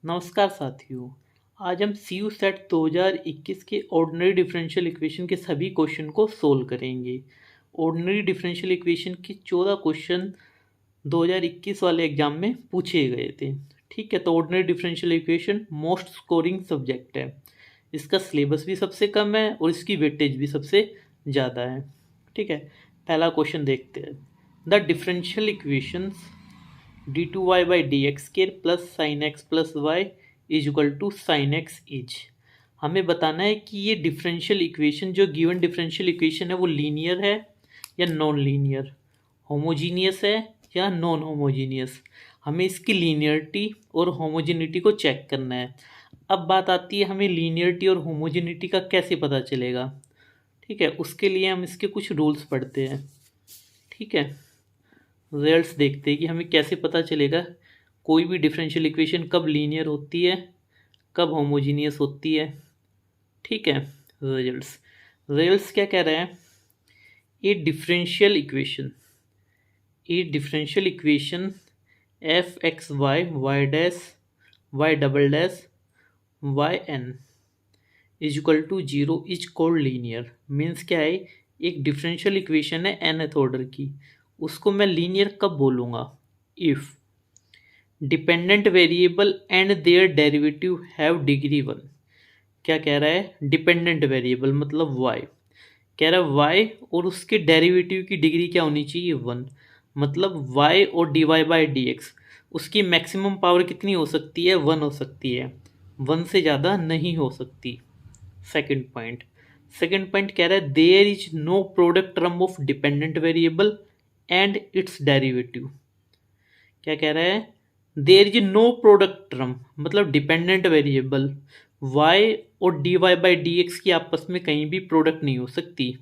नमस्कार साथियों। आज हम सी यू सेट 2021 के ऑर्डिनरी डिफरेंशियल इक्वेशन के सभी क्वेश्चन को सोल्व करेंगे। ऑर्डिनरी डिफरेंशियल इक्वेशन के 14 क्वेश्चन 2021 वाले एग्जाम में पूछे गए थे। ठीक है, तो ordinary differential equation most scoring subject है। इसका सिलेबस भी सबसे कम है और इसकी वेटेज भी सबसे ज़्यादा है। ठीक है, पहला क्वेश्चन देखते हैं। The differential equations d two Y by D x square plus sine x plus y is equal to sine x is. हमें बताना है कि ये डिफरेंशियल इक्वेशन, जो गिवन डिफरेंशियल इक्वेशन है, वो लीनियर है या नॉन लीनियर, होमोजीनियस है या नॉन होमोजीनियस। हमें इसकी लीनियरिटी और होमोजेनिटी को चेक करना है। अब बात आती है हमें लीनियरिटी और होमोजेनिटी का कैसे पता चलेगा। ठीक है, उसके लिए हम इसके कुछ रूल्स पढ़ते हैं। ठीक है, रिजल्ट्स देखते हैं कि हमें कैसे पता चलेगा कोई भी डिफरेंशियल इक्वेशन कब लीनियर होती है, कब होमोजीनियस होती है। ठीक है, रिजल्ट्स रिजल्ट्स क्या कह रहे हैं। A differential equation f x y y dash y double dash y n is equal to zero is called linear. Means क्या है, एक डिफरेंशियल इक्वेशन है nth ऑर्डर की, उसको मैं लीनियर कब बोलूँगा, if dependent variable and their derivative have degree one. क्या कह रहा है, डिपेंडेंट वेरिएबल मतलब y, कह रहा है y और उसके डेरिवेटिव की डिग्री क्या होनी चाहिए, वन। मतलब y और D Y by D x, उसकी मैक्सिमम पावर कितनी हो सकती है, वन हो सकती है, वन से ज़्यादा नहीं हो सकती। सेकेंड पॉइंट कह रहा है there is no product term of dependent variable and its derivative. क्या कह रहा है, there is no product term मतलब डिपेंडेंट वेरिएबल y और D Y by D x की आपस में कहीं भी प्रोडक्ट नहीं हो सकती।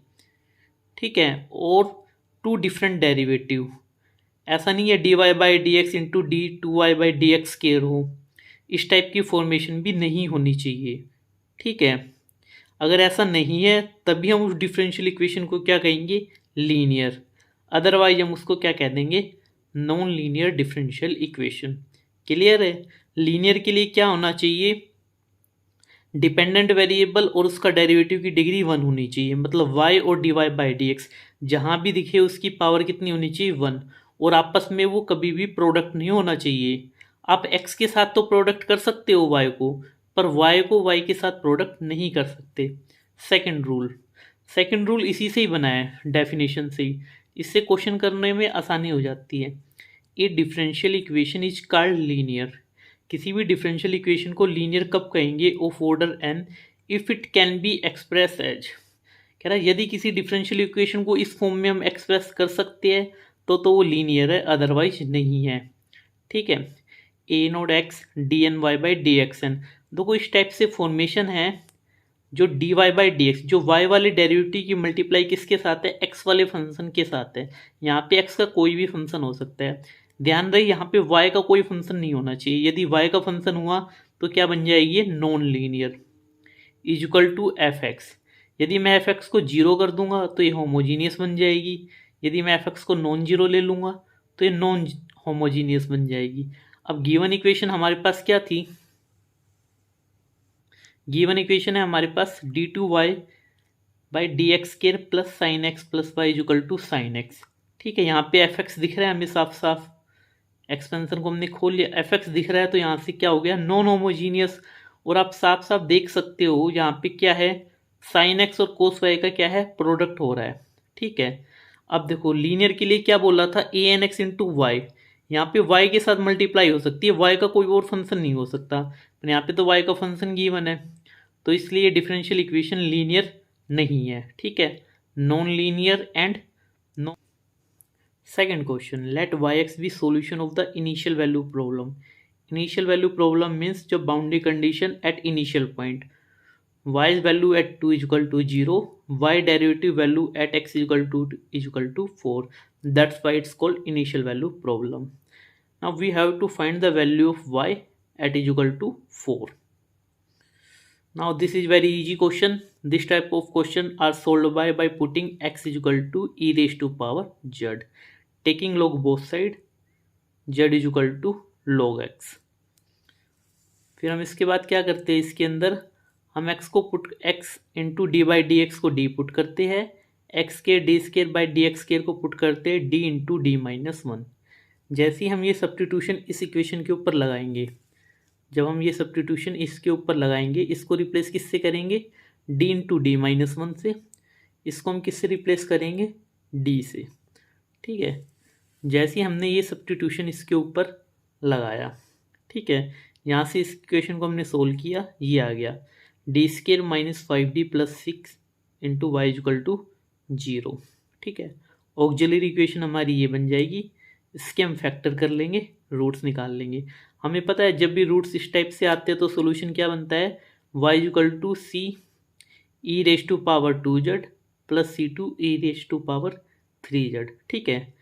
ठीक है, और टू डिफरेंट डेरिवेटिव, ऐसा नहीं है D Y by D x into d two Y by D x square हो, इस टाइप की फॉर्मेशन भी नहीं होनी चाहिए। ठीक है, अगर ऐसा नहीं है तभी हम उस डिफरेंशियल इक्वेशन को क्या कहेंगे, लीनियर। अदरवाइज हम उसको क्या कह देंगे, non linear differential equation. Clear है, लीनियर के लिए क्या होना चाहिए, डिपेंडेंट वेरिएबल और उसका डेरिवेटिव की डिग्री वन होनी चाहिए। मतलब y और D Y by D x जहाँ भी दिखे उसकी पावर कितनी होनी चाहिए, वन, और आपस में वो कभी भी प्रोडक्ट नहीं होना चाहिए। आप x के साथ तो प्रोडक्ट कर सकते हो y को, पर y को y के साथ प्रोडक्ट नहीं कर सकते। सेकंड रूल इसी से ही बना है, डेफिनेशन से ही। इससे क्वेश्चन करने में आसानी हो जाती है। A differential equation is called linear. किसी भी डिफरेंशियल इक्वेशन को लीनियर कब कहेंगे, of order n if it can be express as. कह रहा है यदि किसी डिफरेंशियल इक्वेशन को इस फॉर्म में हम एक्सप्रेस कर सकते हैं तो वो लीनियर है, अदरवाइज नहीं है। ठीक है, A not X D N Y by D X N, देखो इस टाइप से फॉर्मेशन है जो D Y by D X, जो वाई वाले डेरिवेटिव की मल्टीप्लाई किसके साथ है, एक्स वाले फंक्शन के साथ है। यहाँ पे एक्स का कोई भी फंक्शन हो सकता है। ध्यान रहे यहाँ पे वाई का कोई फंक्शन नहीं होना चाहिए। यदि वाई का फंक्शन हुआ तो क्या बन जाएगी, ये non linear. Is equal to f x, यदि मैं एफ एक्स को जीरो कर दूंगा तो ये होमोजीनियस बन जाएगी। यदि मैं एफ एक्स को नॉन जीरो ले लूँगा तो ये नॉन होमोजीनियस बन जाएगी। अब गिवन इक्वेशन हमारे पास क्या थी, गिवन इक्वेशन है हमारे पास D two Y by D x square plus sine x plus Y equal to sine X. ठीक है, यहाँ पे एफ एक्स दिख रहा है हमें साफ साफ, एक्सपेंशन को हमने खोल लिया, एफ एक्स दिख रहा है तो यहाँ से क्या हो गया, नॉन होमोजीनियस। और आप साफ साफ देख सकते हो यहाँ पे क्या है, साइन एक्स और कोस वाई का क्या है, प्रोडक्ट हो रहा है। ठीक है, अब देखो लीनियर के लिए क्या बोला था, A N x into Y, यहाँ पे y के साथ मल्टीप्लाई हो सकती है, y का कोई और फंक्शन नहीं हो सकता, पर यहाँ पे तो y का फंक्शन गिवन है, तो इसलिए डिफरेंशियल इक्वेशन लीनियर नहीं है। ठीक है, non linear and no. Second question, let Y X be solution of the initial value problem. Initial value problem means जो boundary condition at initial point, y value at 2 equal to 0, y derivative value at x equal to 4, that's why it's called initial value problem. Now we have to find the value of y at equal to 4. Now this is very easy question. This type of question are solved by putting x is equal to e raised to power z, taking log both side, z is equal to log x. फिर हम इसके बाद क्या करते हैं, इसके अंदर हम x को put x into D by D x को d पुट करते हैं, x square D square by D x square को पुट करते हैं d into D minus one. जैसे ही हम ये सब्स्टिट्यूशन इस इक्वेशन के ऊपर लगाएंगे, जब हम ये सब्स्टिट्यूशन इसके ऊपर लगाएंगे, इसको रिप्लेस किससे करेंगे, d into D minus one से। इसको हम किससे रिप्लेस करेंगे, d से। ठीक है, जैसे ही हमने ये सब्स्टिट्यूशन इसके ऊपर लगाया, ठीक है, यहाँ से इस इक्वेशन को हमने सोल्व किया, ये आ गया d square minus 5d plus 6 into y equal to 0। ठीक है, ऑक्सिलरी इक्वेशन हमारी ये बन जाएगी। इसके हम फैक्टर कर लेंगे, रूट्स निकाल लेंगे। हमें पता है जब भी रूट्स इस टाइप से आते हैं तो सोल्यूशन क्या बनता है, y equal to c e raise to power 2z plus c two e raise to power 3z। ठीक है,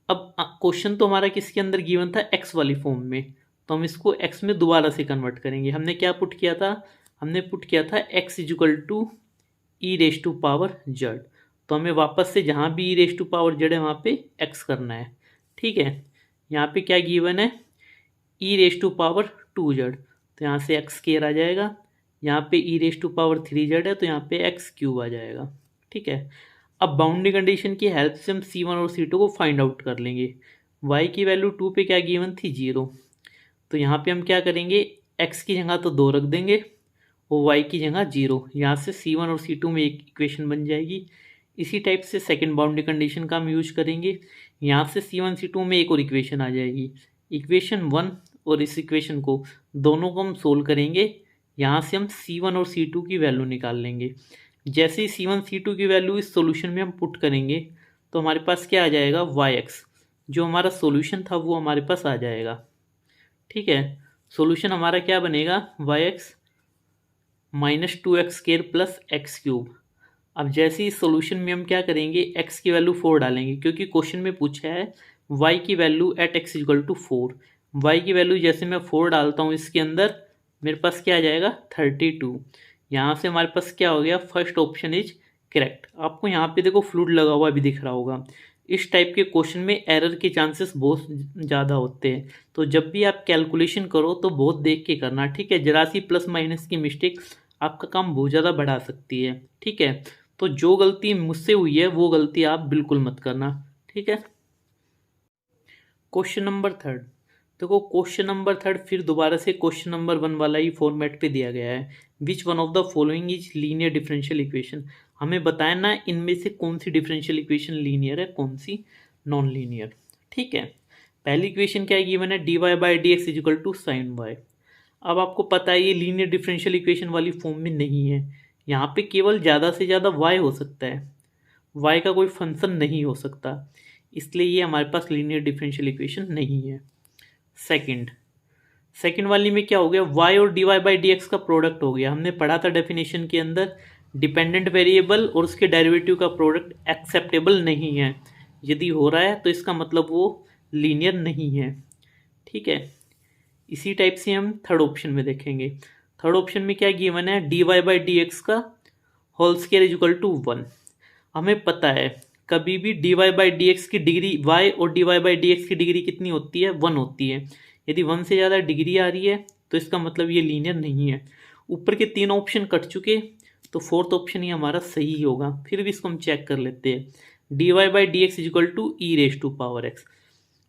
अब क्वेश्चन तो हमारा किसके अंदर गिवन था, एक्स वाली फॉर्म में, तो हम इसको एक्स में दोबारा से कन्वर्ट करेंगे। हमने क्या पुट किया था, हमने पुट किया था x equal to e raise to power z. तो हमें वापस से जहाँ भी e raise to power z है वहाँ पे एक्स करना है। ठीक है, यहाँ पे क्या गिवन है, ई रेस टू पावर 2z, तो यहाँ से एक्स स्क्वायर आ जाएगा। यहाँ पे ई रेस टू पावर 3z है तो यहाँ पे एक्स क्यूब आ जाएगा। ठीक है, अब बाउंड्री कंडीशन की हेल्प से हम C1 और C2 को फाइंड आउट कर लेंगे। y की वैल्यू 2 पे क्या गिवन थी, 0, तो यहाँ पे हम क्या करेंगे, x की जगह तो 2 रख देंगे और y की जगह 0। यहाँ से C1 और C2 में एक इक्वेशन बन जाएगी। इसी टाइप से सेकंड बाउंड्री कंडीशन का हम यूज करेंगे। यहाँ से C1 C2 में एक और इक्वेशन आ जाएगी, इक्वेशन 1, और इस इक्वेशन को दोनों को हम सोल्व करेंगे। यहाँ से हम C1 और C2 की वैल्यू निकाल लेंगे। जैसे ही C1 C2 की वैल्यू इस सॉल्यूशन में हम पुट करेंगे तो हमारे पास क्या आ जाएगा, yx, जो हमारा सॉल्यूशन था वो हमारे पास आ जाएगा। ठीक है, सॉल्यूशन हमारा क्या बनेगा, yx minus 2x square plus x cube. अब जैसे ही सॉल्यूशन में हम क्या करेंगे, x की वैल्यू 4 डालेंगे, क्योंकि क्वेश्चन में पूछा है y की value at x equal to 4। y की वैल्यू जैसे मैं 4 डालता हूँ इसके अंदर, मेरे पास क्या आ जाएगा, 32। यहाँ से हमारे पास क्या हो गया, फर्स्ट ऑप्शन इज करेक्ट। आपको यहाँ पे देखो फ्लूइड लगा हुआ भी दिख रहा होगा। इस टाइप के क्वेश्चन में एरर के चांसेस बहुत ज़्यादा होते हैं, तो जब भी आप कैलकुलेशन करो तो बहुत देख के करना। ठीक है, जरा सी प्लस माइनस की मिस्टेक आपका काम बहुत ज़्यादा बढ़ा सकती है। ठीक है, तो जो गलती मुझसे हुई है वो गलती आप बिल्कुल मत करना। ठीक है, क्वेश्चन नंबर 3। देखो क्वेश्चन नंबर 3 फिर दोबारा से क्वेश्चन नंबर 1 वाला ही फॉर्मेट पे दिया गया है। Which one of the following is linear differential equation. हमें बताया ना इनमें से कौन सी डिफरेंशियल इक्वेशन लीनियर है, कौन सी नॉन लीनियर। ठीक है, पहली इक्वेशन क्या है, गिवन है D Y by D x equal to sine y. अब आपको पता है ये लीनियर डिफरेंशियल इक्वेशन वाली फॉर्म में नहीं है। यहाँ पे केवल ज़्यादा से ज़्यादा वाई हो सकता है, वाई का कोई फंक्शन नहीं हो सकता, इसलिए ये हमारे पास लीनियर डिफरेंशियल इक्वेशन नहीं है। सेकंड वाली में क्या हो गया, y और D Y by D x का प्रोडक्ट हो गया। हमने पढ़ा था डेफिनेशन के अंदर, डिपेंडेंट वेरिएबल और उसके डेरिवेटिव का प्रोडक्ट एक्सेप्टेबल नहीं है। यदि हो रहा है तो इसका मतलब वो लीनियर नहीं है। ठीक है, इसी टाइप से हम थर्ड ऑप्शन में देखेंगे। थर्ड ऑप्शन में क्या गिवन है, D Y by D x का whole square is equal to 1। हमें पता है कभी भी D Y by D x की डिग्री, y और D Y by D x की डिग्री कितनी होती है, 1 होती है। यदि 1 से ज़्यादा डिग्री आ रही है तो इसका मतलब ये लीनियर नहीं है। ऊपर के 3 ऑप्शन कट चुके तो फोर्थ ऑप्शन ही हमारा सही होगा। फिर भी इसको हम चेक कर लेते हैं, d Y by D x equal to e raise to power x.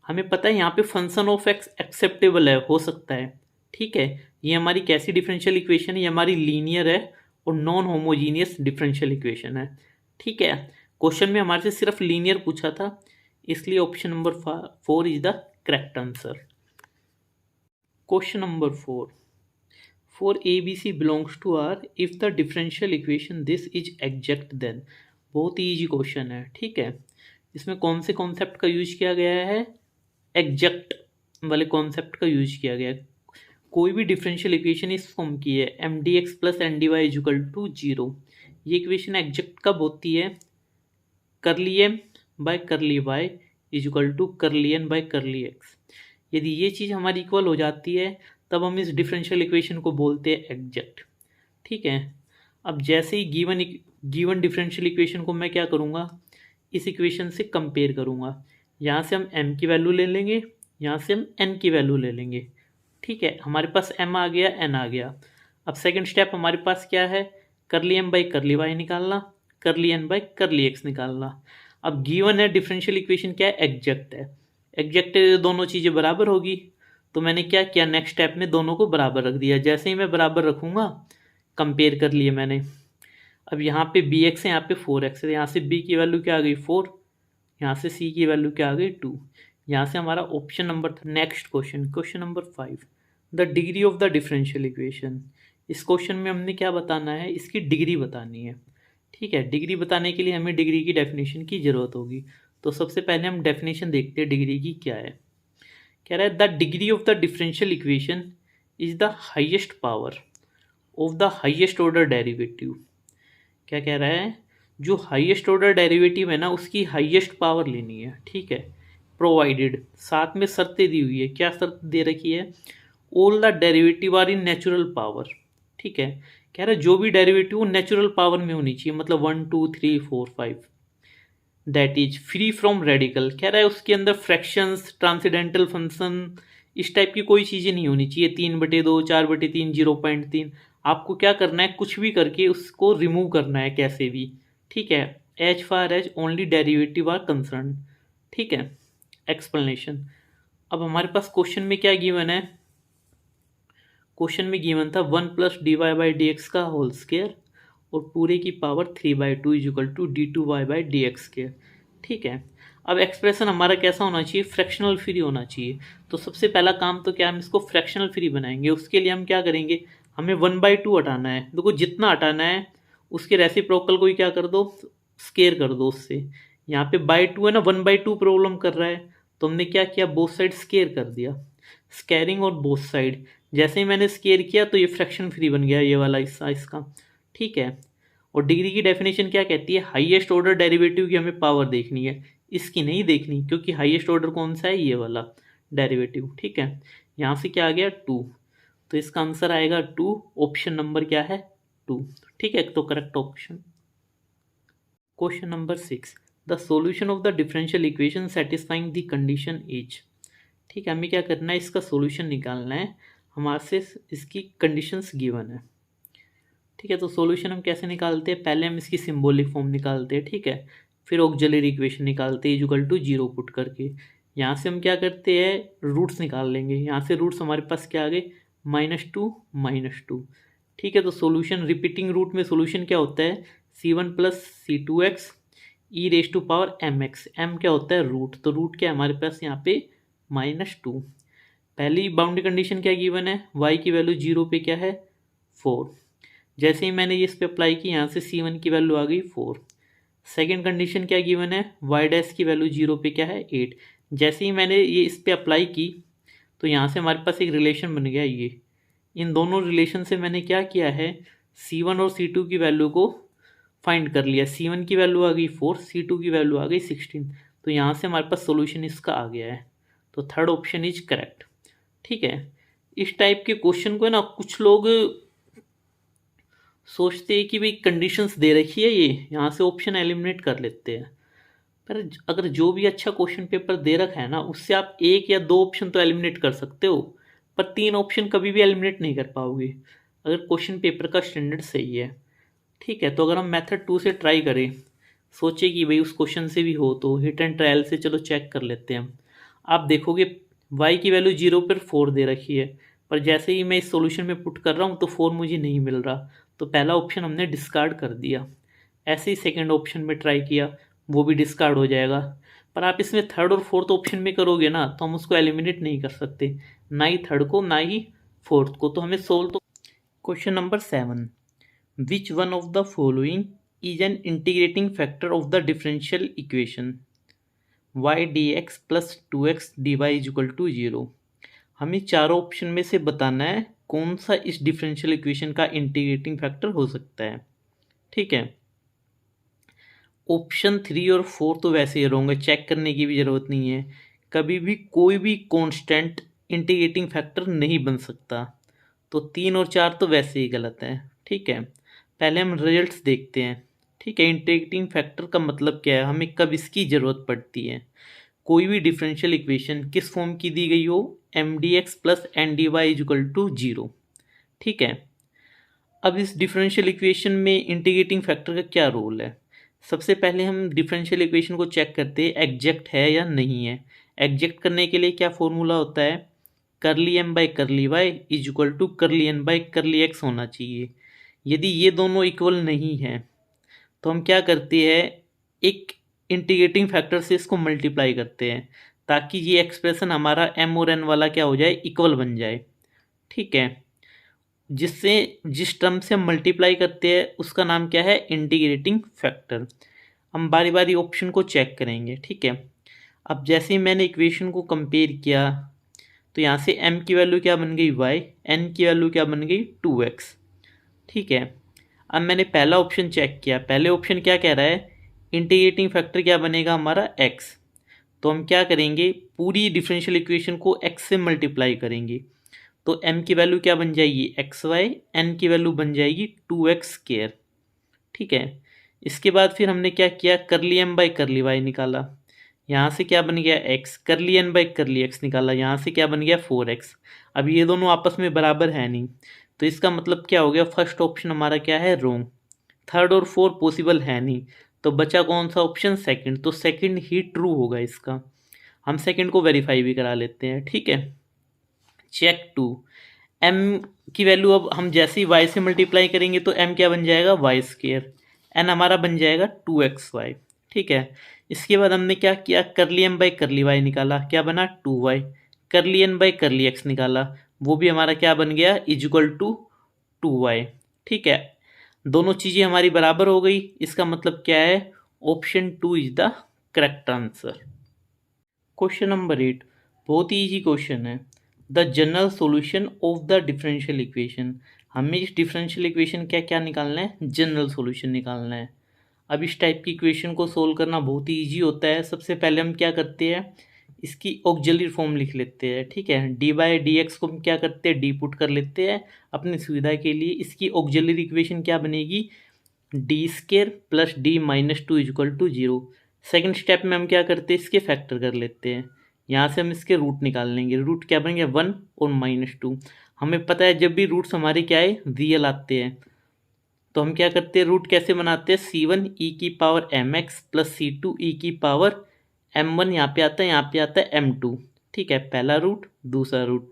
हमें पता है यहाँ पे फंक्शन ऑफ एक्स एक्सेप्टेबल है, हो सकता है। ठीक है, ये हमारी कैसी डिफरेंशियल इक्वेशन है, ये हमारी लीनियर है और नॉन होमोजीनियस डिफरेंशियल इक्वेशन है। ठीक है, क्वेश्चन में हमारे से सिर्फ लीनियर पूछा था, इसलिए option number 4 is the correct answer. Question number 4, for a b c belongs to r if the differential equation this is exact then. बहुत ही ईजी क्वेश्चन है। ठीक है, इसमें कौन से कॉन्सेप्ट का यूज किया गया है, एग्जैक्ट वाले कॉन्सेप्ट का यूज किया गया है। कोई भी डिफरेंशियल इक्वेशन इस फॉर्म की है, m d x plus n d y equal to 0। ये इक्वेशन एग्जैक्ट कब होती है, curly m by curly y equal to curly n by curly x. यदि ये चीज़ हमारी इक्वल हो जाती है तब हम इस डिफरेंशियल इक्वेशन को बोलते हैं एग्जैक्ट। ठीक है, अब जैसे ही गिवन डिफरेंशियल इक्वेशन को मैं क्या करूँगा, इस इक्वेशन से कंपेयर करूँगा। यहाँ से हम m की वैल्यू ले लेंगे, यहाँ से हम n की वैल्यू ले लेंगे। ठीक है, हमारे पास m आ गया, n आ गया। अब सेकंड स्टेप हमारे पास क्या है, करली m बाई करली y निकालना, करली n बाई करली x निकालना। अब गिवन है डिफरेंशियल इक्वेशन क्या है, एग्जैक्ट है। एग्जैक्ट है, दोनों चीज़ें बराबर होगी, तो मैंने क्या किया, नेक्स्ट स्टेप में दोनों को बराबर रख दिया। जैसे ही मैं बराबर रखूँगा, कंपेयर कर लिए मैंने। अब यहाँ पे बी एक्स है, यहाँ पे 4x है, यहाँ से b की वैल्यू क्या आ गई 4, यहाँ से c की वैल्यू क्या आ गई 2। यहाँ से हमारा ऑप्शन नंबर था। Next question, question number 5, the degree of the differential equation. इस क्वेश्चन में हमने क्या बताना है, इसकी डिग्री बतानी है। ठीक है, डिग्री बताने के लिए हमें डिग्री की डेफिनेशन की ज़रूरत होगी। तो सबसे पहले हम डेफिनेशन देखते हैं डिग्री की क्या है। कह रहा है the degree of the differential equation is the highest power of the highest order derivative. क्या कह रहा है, जो हाईएस्ट ऑर्डर डेरिवेटिव है ना, उसकी हाईएस्ट पावर लेनी है। ठीक है, प्रोवाइडेड, साथ में शर्तें दी हुई है। क्या शर्त दे रखी है, all the derivative are in natural power. ठीक है, कह रहा है जो भी डेरिवेटिव नेचुरल पावर में होनी चाहिए, मतलब 1 2 3 4 5। That is free from radical. कह रहा है उसके अंदर फ्रैक्शंस, ट्रांसेंडेंटल फंक्शन, इस टाइप की कोई चीज़ें नहीं होनी चाहिए। 3/2, 4/3, 0.3। आपको क्या करना है, कुछ भी करके उसको रिमूव करना है कैसे भी। ठीक है, as far as only derivative are concern. ठीक है, एक्सप्लेनेशन। अब हमारे पास क्वेश्चन में क्या गिवन है, क्वेश्चन में गिवन था 1 + dy/dx का होल स्क्वायर और पूरे की पावर 3/2 = d2y/dx²। ठीक है, अब एक्सप्रेशन हमारा कैसा होना चाहिए, फ्रैक्शनल फ्री होना चाहिए। तो सबसे पहला काम तो क्या, हम इसको फ्रैक्शनल फ्री बनाएंगे। उसके लिए हम क्या करेंगे, हमें 1/2 हटाना है। देखो जितना हटाना है उसके रेसिप्रोकल को ही क्या कर दो, स्केयर कर दो उससे। यहाँ पे /2 है ना, 1/2 प्रॉब्लम कर रहा है, तो हमने क्या किया, बोथ साइड स्केयर कर दिया। स्केयरिंग और बोथ साइड, जैसे ही मैंने स्केयर किया तो ये फ्रैक्शन फ्री बन गया, ये वाला हिस्सा इसका। ठीक है, और डिग्री की डेफिनेशन क्या कहती है, हाईएस्ट ऑर्डर डेरिवेटिव की हमें पावर देखनी है, इसकी नहीं देखनी, क्योंकि हाईएस्ट ऑर्डर कौन सा है, ये वाला डेरिवेटिव। ठीक है, यहाँ से क्या आ गया 2, तो इसका आंसर आएगा 2। ऑप्शन नंबर क्या है 2। ठीक है, तो correct option. Question number 6, the solution of the differential equation satisfying the condition is. ठीक है, हमें क्या करना है, इसका सॉल्यूशन निकालना है। हमारे से इसकी कंडीशंस गिवन है। ठीक है, तो सॉल्यूशन हम कैसे निकालते हैं, पहले हम इसकी सिंबॉलिक फॉर्म निकालते हैं। ठीक है, फिर ऑक्सिलरी इक्वेशन निकालते हैं इक्वल टू 0 पुट करके। यहाँ से हम क्या करते हैं, रूट्स निकाल लेंगे। यहाँ से रूट्स हमारे पास क्या आ गए, -2 -2। ठीक है, तो सॉल्यूशन रिपीटिंग रूट में सॉल्यूशन क्या होता है, c1 + c2x e⁻mx। m क्या होता है, रूट, तो रूट क्या है हमारे पास यहाँ पे -2। पहली बाउंड्री कंडीशन क्या गिवन है, y की वैल्यू 0 पे क्या है 4। जैसे ही मैंने ये इस पे अप्लाई की, यहाँ से c1 की वैल्यू आ गई 4। सेकेंड कंडीशन क्या गिवन है, y' की वैल्यू 0 पे क्या है 8। जैसे ही मैंने ये इस पे अप्लाई की, तो यहाँ से हमारे पास एक रिलेशन बन गया ये। इन दोनों रिलेशन से मैंने क्या किया है, c1 और c2 की वैल्यू को फाइंड कर लिया। c1 की वैल्यू आ गई 4, c2 की वैल्यू आ गई 16। तो यहाँ से हमारे पास सोल्यूशन इसका आ गया है। तो थर्ड ऑप्शन इज करेक्ट। ठीक है, इस टाइप के क्वेश्चन को है ना, कुछ लोग सोचते हैं कि भाई कंडीशंस दे रखी है, ये यहाँ से ऑप्शन एलिमिनेट कर लेते हैं। पर अगर जो भी अच्छा क्वेश्चन पेपर दे रखा है ना, उससे आप 1 या 2 ऑप्शन तो एलिमिनेट कर सकते हो, पर 3 ऑप्शन कभी भी एलिमिनेट नहीं कर पाओगे अगर क्वेश्चन पेपर का स्टैंडर्ड सही है। ठीक है, तो अगर हम मेथड 2 से ट्राई करें, सोचे कि भाई उस क्वेश्चन से भी हो, तो हिट एंड ट्रायल से चलो चेक कर लेते हैं हम। आप देखोगे y की वैल्यू 0 पर 4 दे रखी है, पर जैसे ही मैं इस सॉल्यूशन में पुट कर रहा हूँ तो 4 मुझे नहीं मिल रहा, तो पहला ऑप्शन हमने डिस्कार्ड कर दिया। ऐसे ही सेकंड ऑप्शन में ट्राई किया, वो भी डिस्कार्ड हो जाएगा। पर आप इसमें थर्ड और फोर्थ ऑप्शन में करोगे ना, तो हम उसको एलिमिनेट नहीं कर सकते, ना ही थर्ड को ना ही फोर्थ को, तो हमें सोल्व तो। Question number 7, which one of the following is an integrating factor of the differential equation y/dx + 2x/dy = 0। हमें चारों ऑप्शन में से बताना है कौन सा इस डिफरेंशियल इक्वेशन का इंटीग्रेटिंग फैक्टर हो सकता है। ठीक है, ऑप्शन 3 और 4 तो वैसे ही रहोगे, चेक करने की भी ज़रूरत नहीं है। कभी भी कोई भी कांस्टेंट इंटीग्रेटिंग फैक्टर नहीं बन सकता, तो 3 और 4 तो वैसे ही गलत है। ठीक है, पहले हम रिजल्ट्स देखते हैं। ठीक है, इंटीग्रेटिंग फैक्टर का मतलब क्या है, हमें कब इसकी ज़रूरत पड़ती है। कोई भी डिफरेंशियल इक्वेशन किस फॉर्म की दी गई हो, m d x plus n d y equal to 0। ठीक है, अब इस डिफरेंशियल इक्वेशन में इंटीग्रेटिंग फैक्टर का क्या रोल है। सबसे पहले हम डिफरेंशियल इक्वेशन को चेक करते हैं एग्जैक्ट है या नहीं है। एग्जैक्ट करने के लिए क्या फॉर्मूला होता है, curly m by curly y is equal to curly n by curly x होना चाहिए। यदि ये दोनों इक्वल नहीं है तो हम क्या करते हैं, एक इंटीग्रेटिंग फैक्टर से इसको मल्टीप्लाई करते हैं ताकि ये एक्सप्रेशन हमारा एम और एन वाला क्या हो जाए, इक्वल बन जाए। ठीक है, जिससे जिस टर्म से हम मल्टीप्लाई करते हैं उसका नाम क्या है, इंटीग्रेटिंग फैक्टर। हम बारी बारी ऑप्शन को चेक करेंगे। ठीक है, अब जैसे ही मैंने इक्वेशन को कंपेयर किया तो यहाँ से m की वैल्यू क्या बन गई y, n की वैल्यू क्या बन गई 2x। ठीक है, अब मैंने पहला ऑप्शन चेक किया, पहले ऑप्शन क्या कह रहा है, इंटीग्रेटिंग फैक्टर क्या बनेगा हमारा x। तो हम क्या करेंगे, पूरी डिफरेंशियल इक्वेशन को x से मल्टीप्लाई करेंगे तो m की वैल्यू क्या बन जाएगी xy, n की वैल्यू बन जाएगी 2x²। ठीक है, इसके बाद फिर हमने क्या किया, करली m बाई करली y निकाला, यहाँ से क्या बन गया x, करली n बाई करली x निकाला, यहाँ से क्या बन गया 4x। अब ये दोनों आपस में बराबर है नहीं तो इसका मतलब क्या हो गया, फर्स्ट ऑप्शन हमारा क्या है, रोंग। थर्ड और फोर्थ पॉसिबल है नहीं तो बचा कौन सा ऑप्शन, सेकंड। तो सेकंड ही ट्रू होगा इसका। हम सेकंड को वेरीफाई भी करा लेते हैं। ठीक है, चेक 2, m की वैल्यू अब हम जैसे ही y से मल्टीप्लाई करेंगे तो m क्या बन जाएगा y², n हमारा बन जाएगा 2xy। ठीक है, इसके बाद हमने क्या किया, करली एम बाई करली वाई निकाला, क्या बना 2y, करली एन बाई करली एक्स निकाला, वो भी हमारा क्या बन गया, इजिकल टू 2y। ठीक है, दोनों चीज़ें हमारी बराबर हो गई, इसका मतलब क्या है, option 2 is the correct answer. Question number 8 बहुत ही ईजी क्वेश्चन है, the general solution of the differential equation. हमें इस डिफरेंशियल इक्वेशन क्या क्या निकालना है, जनरल सॉल्यूशन निकालना है। अब इस टाइप की इक्वेशन को सोल्व करना बहुत ही ईजी होता है। सबसे पहले हम क्या करते हैं, इसकी ऑक्सिलरी फॉर्म लिख लेते हैं। ठीक है, डी बाई डी एक्स को हम क्या करते हैं, डी पुट कर लेते हैं अपनी सुविधा के लिए। इसकी ऑक्सिलरी इक्वेशन क्या बनेगी, d² plus d minus 2 equal to 0। Second step में हम क्या करते हैं, इसके फैक्टर कर लेते हैं। यहाँ से हम इसके रूट निकाल लेंगे, रूट क्या बनेंगे 1 और -2। हमें पता है जब भी रूट्स हमारे क्या है, रियल आते हैं तो हम क्या करते हैं, रूट कैसे बनाते हैं, c1 e की power mx plus c2 e की पावर m1, यहाँ पे आता है, यहाँ पे आता है m2। ठीक है, पहला रूट दूसरा रूट।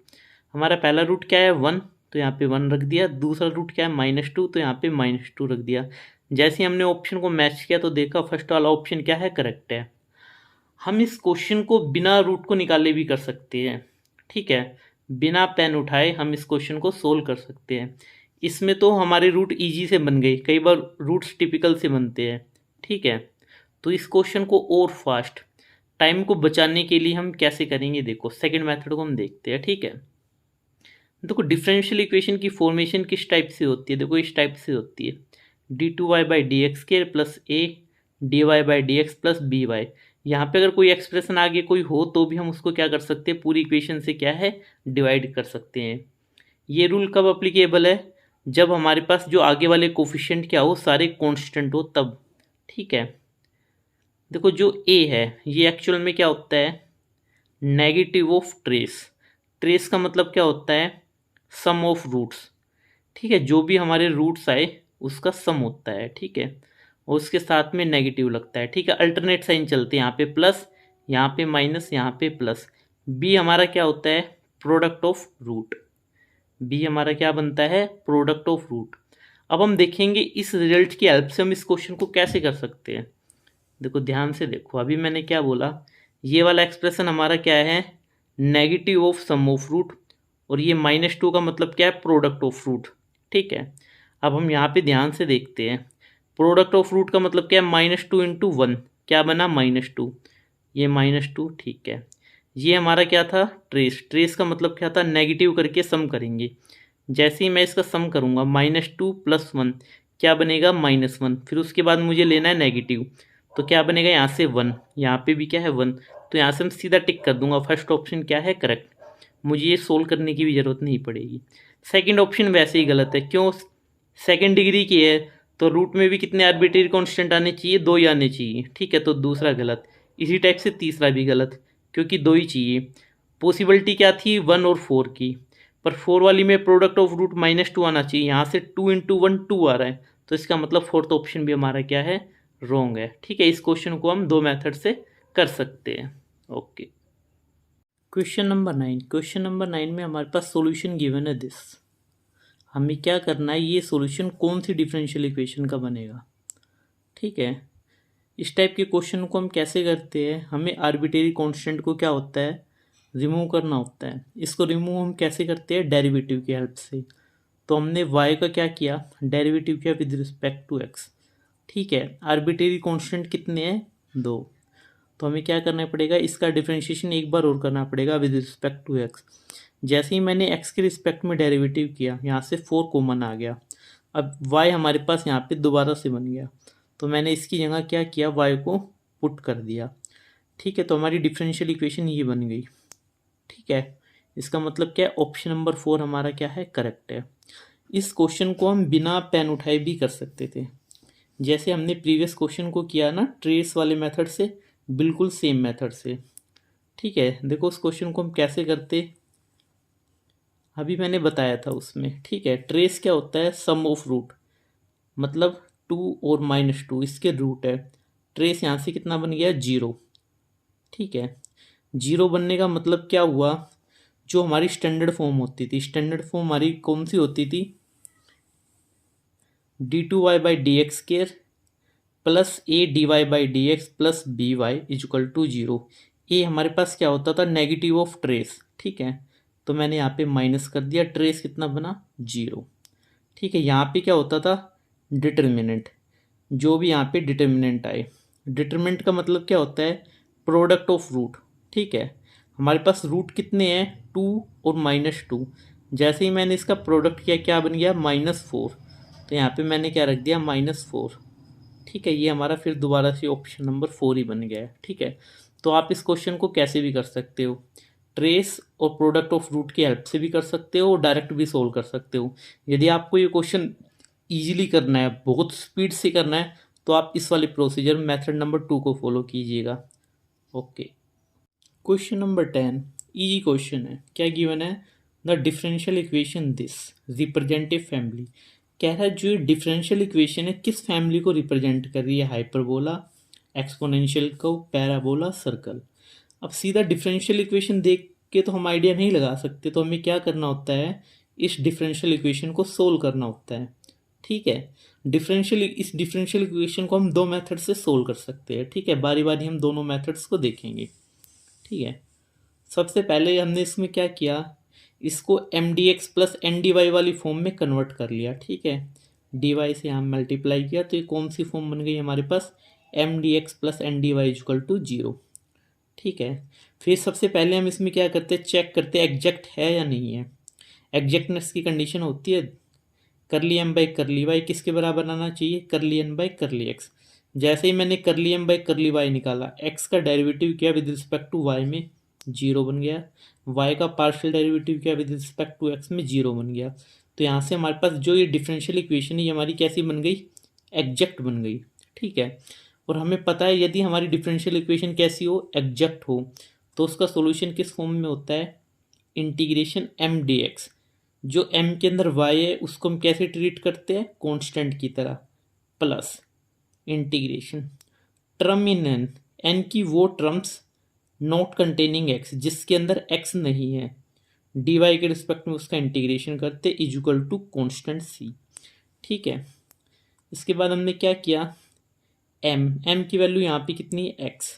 हमारा पहला रूट क्या है 1 तो यहाँ पे 1 रख दिया, दूसरा रूट क्या है -2 तो यहाँ पे -2 रख दिया। जैसे ही हमने ऑप्शन को मैच किया तो देखा फर्स्ट वाला ऑप्शन क्या है, करेक्ट है। हम इस क्वेश्चन को बिना रूट को निकाले भी कर सकते हैं। ठीक है, बिना पेन उठाए हम इस क्वेश्चन को सोल्व कर सकते हैं। इसमें तो हमारे रूट इजी से बन गए, कई बार रूट्स टिपिकल से बनते हैं। ठीक है, तो इस क्वेश्चन को और फास्ट टाइम को बचाने के लिए हम कैसे करेंगे, देखो सेकंड मेथड को हम देखते हैं। ठीक है, देखो डिफरेंशियल इक्वेशन की फॉर्मेशन किस टाइप से होती है, देखो इस टाइप से होती है, d2y बाई डी एक्स के plus a d Y by D x plus b y. यहाँ पर अगर कोई एक्सप्रेशन आगे कोई हो तो भी हम उसको क्या कर सकते हैं, पूरी इक्वेशन से क्या है, डिवाइड कर सकते हैं। ये रूल कब अप्लीकेबल है, जब हमारे पास जो आगे वाले कोफिशिएंट क्या हो, सारे कांस्टेंट हो तब। ठीक है, देखो जो a है ये एक्चुअल में क्या होता है, नेगेटिव ऑफ ट्रेस। ट्रेस का मतलब क्या होता है, सम ऑफ रूट्स। ठीक है, जो भी हमारे रूट्स आए उसका सम होता है। ठीक है, और उसके साथ में नेगेटिव लगता है। ठीक है, अल्टरनेट साइन चलते हैं, यहाँ पे प्लस, यहाँ पे माइनस, यहाँ पे प्लस। b हमारा क्या होता है, प्रोडक्ट ऑफ रूट। b हमारा क्या बनता है, प्रोडक्ट ऑफ रूट। अब हम देखेंगे इस रिजल्ट की हेल्प से हम इस क्वेश्चन को कैसे कर सकते हैं। देखो ध्यान से देखो, अभी मैंने क्या बोला, ये वाला एक्सप्रेशन हमारा क्या है, negative of sum of root, और ये -2 का मतलब क्या है, प्रोडक्ट ऑफ रूट। ठीक है, अब हम यहाँ पे ध्यान से देखते हैं, प्रोडक्ट ऑफ रूट का मतलब क्या है, -2 इंटू 1 क्या बना, -2, ये -2। ठीक है, ये हमारा क्या था, ट्रेस। ट्रेस का मतलब क्या था, नेगेटिव करके सम करेंगे। जैसे ही मैं इसका सम करूँगा, -2 प्लस 1 क्या बनेगा, -1। फिर उसके बाद मुझे लेना है नेगेटिव, तो क्या बनेगा, यहाँ से 1, यहाँ पे भी क्या है 1, तो यहाँ से हम सीधा टिक कर दूंगा, फर्स्ट ऑप्शन क्या है, करेक्ट। मुझे ये सोल्व करने की भी ज़रूरत नहीं पड़ेगी। सेकंड ऑप्शन वैसे ही गलत है, क्यों, सेकंड डिग्री की है तो रूट में भी कितने आर्बिट्रेरी कांस्टेंट आने चाहिए, 2 ही आने चाहिए। ठीक है, तो दूसरा गलत। इसी टाइप से तीसरा भी गलत, क्योंकि दो ही चाहिए। पॉसिबिलिटी क्या थी 1 और 4 की, पर 4 वाली में प्रोडक्ट ऑफ रूट -2 आना चाहिए, यहाँ से 2 × 1 2 आ रहा है, तो इसका मतलब फोर्थ ऑप्शन भी हमारा क्या है, रॉन्ग है। ठीक है, इस क्वेश्चन को हम दो मेथड से कर सकते हैं। Okay, question number 9। Question number 9 में हमारे पास सॉल्यूशन गिवन है दिस। हमें क्या करना है, ये सॉल्यूशन कौन सी डिफरेंशियल इक्वेशन का बनेगा। ठीक है, इस टाइप के क्वेश्चन को हम कैसे करते हैं, हमें आर्बिट्रेरी कांस्टेंट को क्या होता है, रिमूव करना होता है। इसको रिमूव हम कैसे करते हैं, डेरिवेटिव की हेल्प से। तो हमने y का क्या किया, डेरिवेटिव किया विद रिस्पेक्ट टू x। ठीक है, आर्बिट्रेरी कांस्टेंट कितने हैं, 2। तो हमें क्या करना पड़ेगा, इसका डिफरेंशिएशन एक बार और करना पड़ेगा विद रिस्पेक्ट टू x। जैसे ही मैंने x के रिस्पेक्ट में डेरिवेटिव किया, यहाँ से 4 कॉमन आ गया। अब y हमारे पास यहाँ पे दोबारा से बन गया, तो मैंने इसकी जगह क्या किया, y को पुट कर दिया। ठीक है, तो हमारी डिफरेंशियल इक्वेशन ये बन गई। ठीक है, इसका मतलब क्या है, ऑप्शन नंबर 4 हमारा क्या है, करेक्ट है। इस क्वेश्चन को हम बिना पेन उठाए भी कर सकते थे, जैसे हमने प्रीवियस क्वेश्चन को किया ना, ट्रेस वाले मेथड से, बिल्कुल सेम मेथड से। ठीक है, देखो उस क्वेश्चन को हम कैसे करते, अभी मैंने बताया था उसमें। ठीक है, ट्रेस क्या होता है, सम ऑफ रूट, मतलब 2 और -2 इसके रूट है। ट्रेस यहाँ से कितना बन गया, 0। ठीक है, 0 बनने का मतलब क्या हुआ, जो हमारी स्टैंडर्ड फॉर्म होती थी, स्टैंडर्ड फॉर्म हमारी कौन सी होती थी, d2y/dx² plus a/dy/dx plus by=0। ए हमारे पास क्या होता था, नेगेटिव ऑफ ट्रेस। ठीक है, तो मैंने यहाँ पे माइनस कर दिया, ट्रेस कितना बना, 0। ठीक है, यहाँ पे क्या होता था, डिटर्मिनेंट, जो भी यहाँ पे डिटर्मिनेंट आए। डिटर्मिनेंट का मतलब क्या होता है, प्रोडक्ट ऑफ रूट। ठीक है, हमारे पास रूट कितने हैं, 2 और -2। जैसे ही मैंने इसका प्रोडक्ट किया, क्या बन गया, -4। तो यहाँ पे मैंने क्या रख दिया, -4। ठीक है, ये हमारा फिर दोबारा से ऑप्शन नंबर 4 ही बन गया है। ठीक है, तो आप इस क्वेश्चन को कैसे भी कर सकते हो, ट्रेस और प्रोडक्ट ऑफ रूट की हेल्प से भी कर सकते हो, और डायरेक्ट भी सोल्व कर सकते हो। यदि आपको ये क्वेश्चन ईजिली करना है, बहुत स्पीड से करना है, तो आप इस वाले प्रोसीजर मेथड नंबर 2 को फॉलो कीजिएगा। Okay, question number 10 easy question है। क्या गिवन है, the differential equation this representative family. कह रहा है जो डिफरेंशियल इक्वेशन है किस फैमिली को रिप्रेजेंट कर रही है, हाइपरबोला, एक्सपोनेंशियल को, पैराबोला, सर्कल। अब सीधा डिफरेंशियल इक्वेशन देख के तो हम आइडिया नहीं लगा सकते, तो हमें क्या करना होता है, इस डिफरेंशियल इक्वेशन को सोल्व करना होता है। ठीक है, इस डिफरेंशियल इक्वेशन को हम दो मेथड से सोल्व कर सकते हैं। ठीक है, बारी बारी हम दोनों मेथड्स को देखेंगे। ठीक है, सबसे पहले हमने इसमें क्या किया, इसको mdx प्लस ndy वाली फॉर्म में कन्वर्ट कर लिया। ठीक है, dy से हम मल्टीप्लाई किया, तो ये कौन सी फॉर्म बन गई हमारे पास, mdx प्लस ndy=0। ठीक है, फिर सबसे पहले हम इसमें क्या करते हैं, चेक करते हैं एग्जैक्ट है या नहीं है। एग्जैक्टनेस की कंडीशन होती है curly m by curly Y किसके बराबर आना चाहिए, करली एन बाई करली एक्स। जैसे ही मैंने करली एम बाई करली वाई निकाला, एक्स का डेरिवेटिव किया विद रिस्पेक्ट टू वाई में, 0 बन गया। वाई का पार्शियल डेरिवेटिव किया विद रिस्पेक्ट टू एक्स में, 0 बन गया। तो यहाँ से हमारे पास जो ये डिफरेंशियल इक्वेशन है, ये हमारी कैसी बन गई, एग्जैक्ट बन गई। ठीक है, और हमें पता है यदि हमारी डिफरेंशियल इक्वेशन कैसी हो, एग्जैक्ट हो, तो उसका सोल्यूशन किस फॉर्म में होता है, इंटीग्रेशन एम डी एक्स। जो m के अंदर y है उसको हम कैसे ट्रीट करते हैं, कांस्टेंट की तरह, plus integration term in n की वो टर्म्स नॉट कंटेनिंग x जिसके अंदर x नहीं है, dy के रिस्पेक्ट में उसका इंटीग्रेशन करते इक्वल टू कांस्टेंट c। ठीक है, इसके बाद हमने क्या किया, m की वैल्यू यहाँ पे कितनी है, x,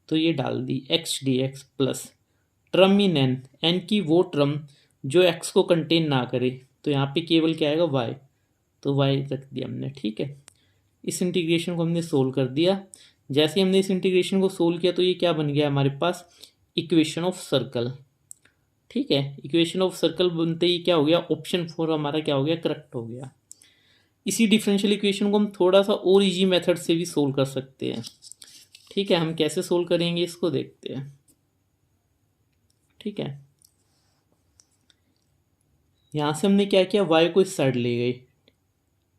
तो ये डाल दी x dx plus term in n की वो टर्म जो x को कंटेन ना करे, तो यहाँ पे केवल क्या आएगा, y, तो y रख दिया हमने। ठीक है, इस इंटीग्रेशन को हमने सोल्व कर दिया। जैसे हमने इस इंटीग्रेशन को सोल्व किया, तो ये क्या बन गया हमारे पास, इक्वेशन ऑफ सर्कल। ठीक है, इक्वेशन ऑफ सर्कल बनते ही क्या हो गया, ऑप्शन 4 हमारा क्या हो गया, करेक्ट हो गया। इसी डिफरेंशियल इक्वेशन को हम थोड़ा सा और इजी मेथड से भी सोल्व कर सकते हैं। ठीक है, हम कैसे सोल्व करेंगे इसको देखते हैं। ठीक है, यहाँ से हमने क्या किया, y को इस साइड ले गए,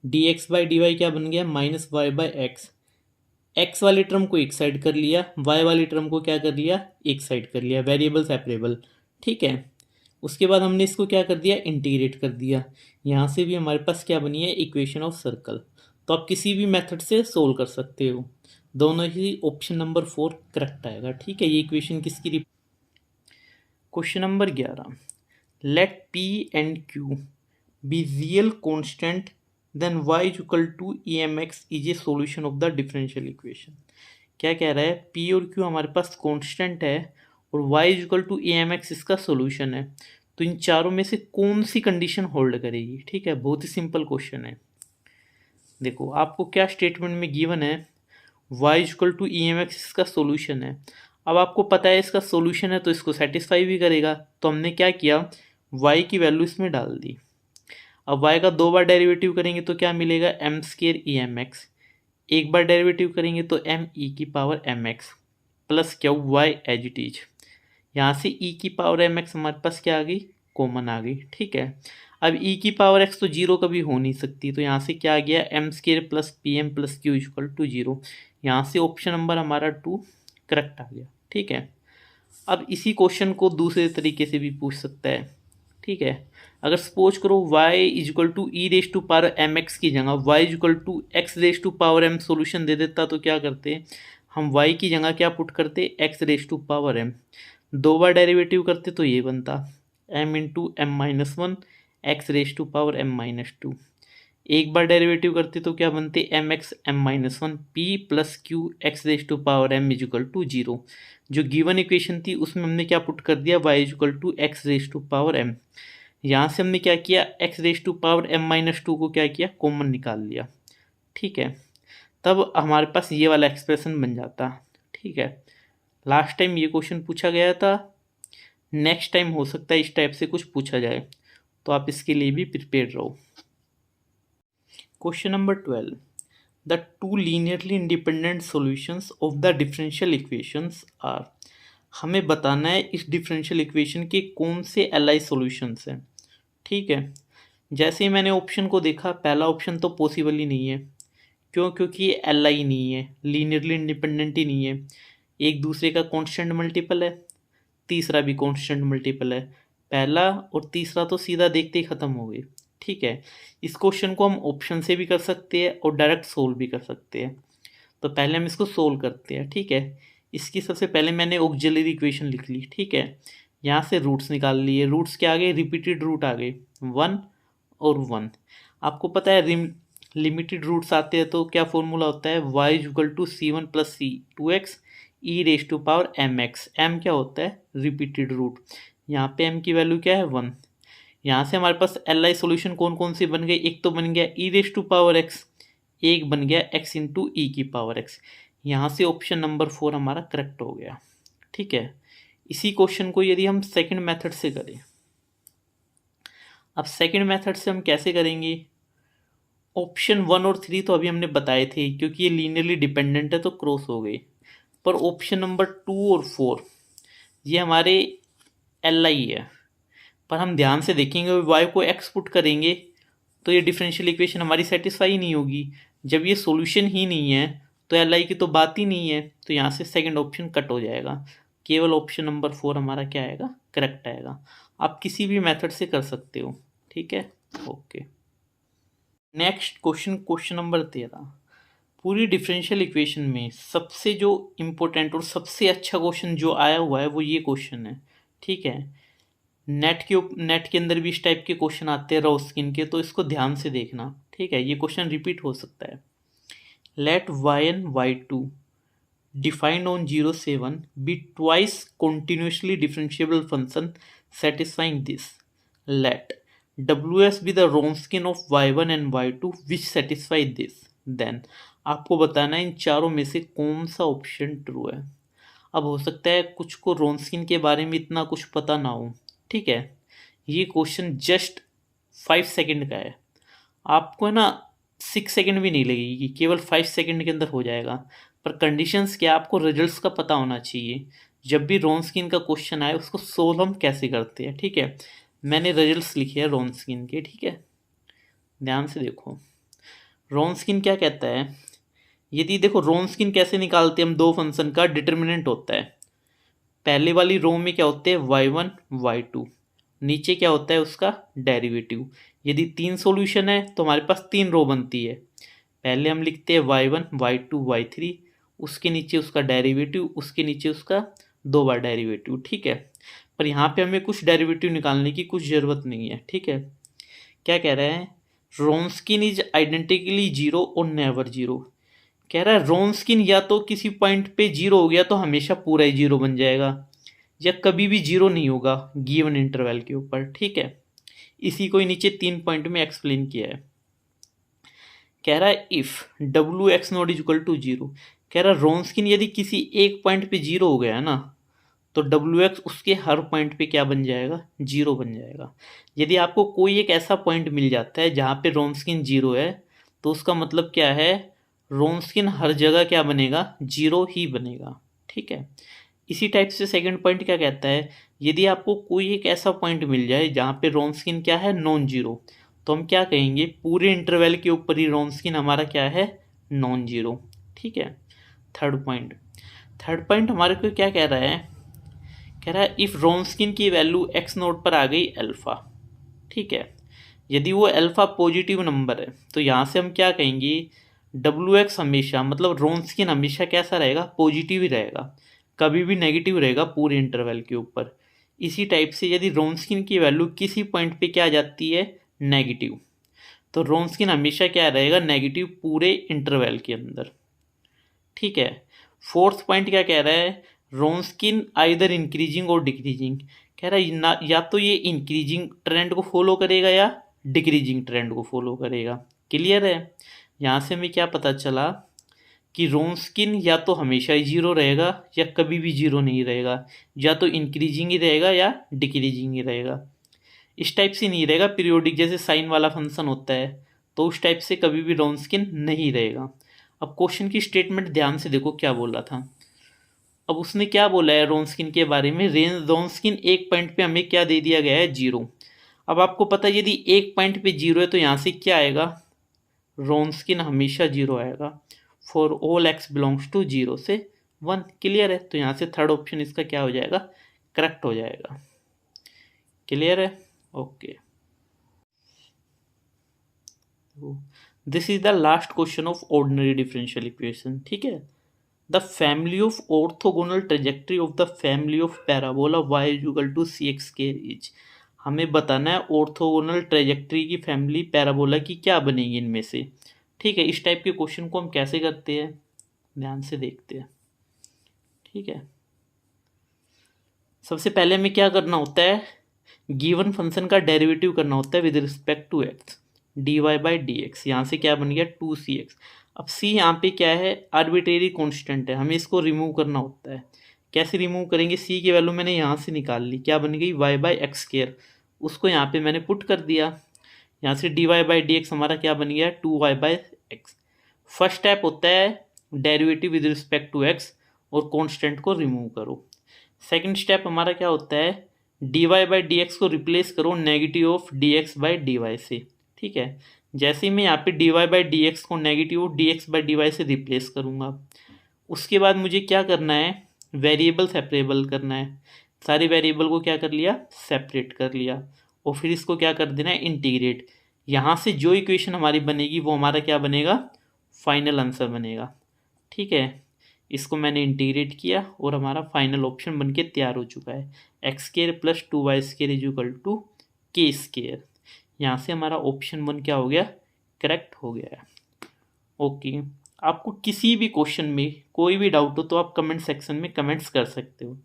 dx बाई dy क्या बन गया, -y/x। एक्स वाले टर्म को एक साइड कर लिया, वाई वाले टर्म को क्या कर लिया, एक साइड कर लिया, वेरिएबल सेपरेबल, ठीक है। उसके बाद हमने इसको क्या कर दिया, इंटीग्रेट कर दिया। यहाँ से भी हमारे पास क्या बनी है, इक्वेशन ऑफ सर्कल। तो आप किसी भी मेथड से सोल्व कर सकते हो, दोनों ही ऑप्शन नंबर 4 करेक्ट आएगा, ठीक है। ये इक्वेशन किसकी। Question number 11, let p and q be real constant then y is equal to e m x is a solution of the differential equation. क्या कह रहा है, p और q हमारे पास कांस्टेंट है और y is equal to e m x इसका solution है। तो इन चारों में से कौन सी कंडीशन होल्ड करेगी, ठीक है। बहुत ही सिंपल क्वेश्चन है। देखो आपको क्या स्टेटमेंट में गिवन है, y is equal to e m x इसका सोल्यूशन है। अब आपको पता है इसका सोल्यूशन है तो इसको सेटिस्फाई भी करेगा। तो हमने क्या किया, y की वैल्यू इसमें डाल दी। अब y का 2 बार डेरिवेटिव करेंगे तो क्या मिलेगा, m square e m x. एक बार डेरिवेटिव करेंगे तो एम ई की पावर एम एक्स प्लस क्या y एज इट इज। यहाँ से e की पावर एम एक्स हमारे पास क्या आ गई, कॉमन आ गई, ठीक है। अब e की पावर x तो जीरो कभी हो नहीं सकती, तो यहाँ से क्या आ गया, m square plus p m plus q equal to zero. यहाँ से ऑप्शन नंबर हमारा 2 करेक्ट आ गया, ठीक है। अब इसी क्वेश्चन को दूसरे तरीके से भी पूछ सकता है, ठीक है। अगर सपोज करो y is equal to e raise to power m x की जगह y is equal to x raise to power m solution दे देता, तो क्या करते, हम y की जगह क्या पुट करते, x raise to power m. 2 बार डेरिवेटिव करते तो ये बनता m into m minus one x raise to power m minus two. एक बार डेरिवेटिव करते तो क्या बनते, m x m minus one p plus q x raise to power m equal to zero. जो गिवन इक्वेशन थी उसमें हमने क्या पुट कर दिया, y equal to x raise to power m. यहाँ से हमने क्या किया, x raise to power m minus two को क्या किया, कॉमन निकाल लिया, ठीक है। तब हमारे पास ये वाला एक्सप्रेशन बन जाता, ठीक है। लास्ट टाइम ये क्वेश्चन पूछा गया था, नेक्स्ट टाइम हो सकता है इस टाइप से कुछ पूछा जाए, तो आप इसके लिए भी प्रिपेयर रहो। Question number 12, the two linearly independent solutions of the differential equations are. हमें बताना है इस डिफरेंशियल इक्वेशन के कौन से एल सॉल्यूशंस हैं, ठीक है। जैसे ही मैंने ऑप्शन को देखा, पहला ऑप्शन तो पॉसिबल ही नहीं है। क्यों, क्योंकि ये एल नहीं है, लीनियरली इंडिपेंडेंट ही नहीं है। एक दूसरे का कांस्टेंट मल्टीपल है, तीसरा भी कांस्टेंट मल्टीपल है। पहला और तीसरा तो सीधा देखते ही ख़त्म हो गए, ठीक है। इस क्वेश्चन को हम ऑप्शन से भी कर सकते हैं और डायरेक्ट सोल्व भी कर सकते हैं। तो पहले हम इसको सोल्व करते हैं, ठीक है। इसकी सबसे पहले मैंने ऑक्सिलरी इक्वेशन लिख ली, ठीक है। यहाँ से रूट्स निकाल लिए, रूट्स क्या आ गए, रिपीटेड रूट आ गए 1 और 1। आपको पता है लिमिटेड रूट्स आते हैं तो क्या फॉर्मूला होता है, y equal to c one plus c two x e raise to power m x. M क्या होता है, रिपीटेड रूट। यहाँ पे m की वैल्यू क्या है 1। यहाँ से हमारे पास एल आई सोल्यूशन कौन कौन से बन गए, एक तो बन गया ई रेज टू पावर एक्स, एक बन गया x इंटू ई की पावर x। यहाँ से ऑप्शन नंबर 4 हमारा करेक्ट हो गया, ठीक है। इसी क्वेश्चन को यदि हम सेकंड मेथड से करें, अब सेकंड मेथड से हम कैसे करेंगे, ऑप्शन 1 और 3 तो अभी हमने बताए थे, क्योंकि ये लीनियरली डिपेंडेंट है तो क्रॉस हो गई। पर ऑप्शन नंबर 2 और 4 ये हमारे एल आई है। पर हम ध्यान से देखेंगे, y को x पुट करेंगे तो ये डिफरेंशियल इक्वेशन हमारी सेटिस्फाई नहीं होगी। जब ये सॉल्यूशन ही नहीं है तो एल आई की तो बात ही नहीं है। तो यहाँ से सेकंड ऑप्शन कट हो जाएगा, केवल ऑप्शन नंबर 4 हमारा क्या आएगा, करेक्ट आएगा। आप किसी भी मेथड से कर सकते हो, ठीक है, okay. Next question, question number 13। पूरी डिफरेंशियल इक्वेशन में सबसे जो इम्पोर्टेंट और सबसे अच्छा क्वेश्चन जो आया हुआ है वो ये क्वेश्चन है, ठीक है। नेट के अंदर भी इस टाइप के क्वेश्चन आते हैं रॉस्किन के, तो इसको ध्यान से देखना, ठीक है। ये क्वेश्चन रिपीट हो सकता है। Let y1 y2 defined on 0, 7 be twice continuously differentiable function satisfying this. Let ws be the Wronskian of y1 and y2 which satisfy this. Then आपको बताना है इन चारों में से कौन सा ऑप्शन ट्रू है। अब हो सकता है कुछ को रॉन्स्किन के बारे में इतना कुछ पता ना हो, ठीक है। ये क्वेश्चन जस्ट 5 सेकंड का है, आपको है ना 6 सेकंड भी नहीं लगेगी, केवल 5 सेकंड के अंदर हो जाएगा। पर कंडीशंस क्या, आपको रिजल्ट्स का पता होना चाहिए। जब भी रॉन्स्किन का क्वेश्चन आए उसको सोल्व हम कैसे करते हैं, ठीक है। मैंने रिजल्ट्स लिखे हैं रॉन्स्किन के, ठीक है, ध्यान से देखो। रॉन्स्किन क्या कहता है, यदि देखो रोन्स्किन कैसे निकालते हैं हम, दो फंक्शन का डिटर्मिनेंट होता है, पहले वाली रो में क्या होते हैं y1 y2, नीचे क्या होता है उसका डेरिवेटिव। यदि 3 सॉल्यूशन है तो हमारे पास 3 रो बनती है, पहले हम लिखते हैं y1 y2 y3, उसके नीचे उसका डेरिवेटिव, उसके नीचे उसका 2 बार डेरिवेटिव, ठीक है। पर यहाँ पे हमें कुछ डेरिवेटिव निकालने की कुछ ज़रूरत नहीं है, ठीक है। क्या कह रहा है, रोन्स्किन इज आइडेंटिकली जीरो और नेवर जीरो। कह रहा है रोन्स्किन या तो किसी पॉइंट पे जीरो हो गया तो हमेशा पूरा ही जीरो बन जाएगा, या कभी भी जीरो नहीं होगा गिवन इंटरवल के ऊपर, ठीक है। इसी को ही नीचे 3 पॉइंट में एक्सप्लेन किया है। कह रहा है इफ डब्ल्यू x naught is equal to zero, कह रहा है रोन्स्किन यदि किसी एक पॉइंट पे जीरो हो गया है ना, तो डब्ल्यू एक्स उसके हर पॉइंट पे क्या बन जाएगा, जीरो बन जाएगा। यदि आपको कोई एक ऐसा पॉइंट मिल जाता है जहाँ पे रोन्स्किन जीरो है, तो उसका मतलब क्या है, रोन्स्किन हर जगह क्या बनेगा, जीरो ही बनेगा, ठीक है। इसी टाइप से सेकंड पॉइंट क्या कहता है, यदि आपको कोई एक ऐसा पॉइंट मिल जाए जहाँ पे रोन्स्किन क्या है, नॉन जीरो, तो हम क्या कहेंगे, पूरे इंटरवल के ऊपर ही रोन्स्किन हमारा क्या है, नॉन जीरो, ठीक है। थर्ड पॉइंट हमारे को क्या कह रहा है, कह रहा है इफ़ रोन्स्किन की वैल्यू एक्स नोट पर आ गई अल्फ़ा, ठीक है। यदि वो अल्फ़ा पॉजिटिव नंबर है तो यहाँ से हम क्या कहेंगे, डब्ल्यू एक्स हमेशा, मतलब रोन्स्किन हमेशा कैसा रहेगा, पॉजिटिव ही रहेगा, कभी भी नेगेटिव रहेगा पूरे इंटरवल के ऊपर। इसी टाइप से यदि रोन्स्किन की वैल्यू किसी पॉइंट पे क्या आ जाती है, नेगेटिव, तो रोन्स्किन हमेशा क्या रहेगा, नेगेटिव पूरे इंटरवल के अंदर, ठीक है। फोर्थ पॉइंट क्या कह रहा है, रोन्स्किन आइदर इंक्रीजिंग और डिक्रीजिंग, कह रहा है ना, या तो ये इंक्रीजिंग ट्रेंड को फॉलो करेगा या डिक्रीजिंग ट्रेंड को फॉलो करेगा। क्लियर है, यहाँ से हमें क्या पता चला कि रोन्स्किन या तो हमेशा ही जीरो रहेगा या कभी भी जीरो नहीं रहेगा, या तो इंक्रीजिंग ही रहेगा या डिक्रीजिंग ही रहेगा। इस टाइप से नहीं रहेगा पीरियोडिक, जैसे साइन वाला फंक्शन होता है, तो उस टाइप से कभी भी रोन्स्किन नहीं रहेगा। अब क्वेश्चन की स्टेटमेंट ध्यान से देखो क्या बोला था। अब उसने क्या बोला है रोन्स्किन के बारे में, रोन्स्किन एक पॉइंट पे हमें क्या दे दिया गया है, जीरो। अब आपको पता है यदि एक पॉइंट पे जीरो है तो यहाँ से क्या आएगा, रोन्स्किन हमेशा जीरो आएगा, for all x belongs to zero से 1। क्लियर है, तो यहाँ से थर्ड ऑप्शन इसका क्या हो जाएगा, करेक्ट हो जाएगा। क्लियर है, okay. This is the last question of ordinary differential equation, ठीक है। The family of orthogonal trajectory of the family of parabola y is equal to c x square is, हमें बताना है ऑर्थोगोनल ट्रेजेक्ट्री की family parabola की क्या बनेगी इनमें से, ठीक है। इस टाइप के क्वेश्चन को हम कैसे करते हैं, ध्यान से देखते हैं, ठीक है। सबसे पहले हमें क्या करना होता है, गिवन फंक्शन का डेरिवेटिव करना होता है with respect to x, d Y by D x, यहाँ से क्या बन गया 2cx। अब c यहाँ पे क्या है, आर्बिट्रेरी कांस्टेंट है, हमें इसको रिमूव करना होता है। कैसे रिमूव करेंगे, c की वैल्यू मैंने यहाँ से निकाल ली, क्या बन गई y बाई एक्स स्क्वायर, उसको यहाँ पे मैंने पुट कर दिया, यहाँ से d Y by D x हमारा क्या बन गया 2y by x. First step होता है derivative with respect to x और कॉन्स्टेंट को रिमूव करो। सेकेंड स्टेप हमारा क्या होता है, D Y by D x को रिप्लेस करो negative of d x by d y से, ठीक है। जैसे ही मैं यहाँ पे d Y by D x को negative of d x by d y से रिप्लेस करूँगा, उसके बाद मुझे क्या करना है, वेरिएबल सेपरेबल करना है। सारे वेरिएबल को क्या कर लिया, सेपरेट कर लिया, और फिर इसको क्या कर देना है, इंटीग्रेट। यहाँ से जो इक्वेशन हमारी बनेगी वो हमारा क्या बनेगा, फाइनल आंसर बनेगा, ठीक है। इसको मैंने इंटीग्रेट किया और हमारा फाइनल ऑप्शन बनके तैयार हो चुका है, x square plus 2y square is equal to k square. यहाँ से हमारा ऑप्शन 1 क्या हो गया, करेक्ट हो गया है, ओके। आपको किसी भी क्वेश्चन में कोई भी डाउट हो तो आप कमेंट सेक्शन में कमेंट्स कर सकते हो,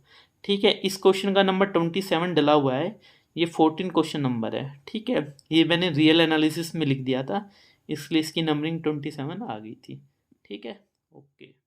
ठीक है। इस क्वेश्चन का नंबर 27 डला हुआ है, ये 14 क्वेश्चन नंबर है, ठीक है। ये मैंने रियल एनालिसिस में लिख दिया था, इसलिए इसकी नंबरिंग 27 आ गई थी, ठीक है, ओके।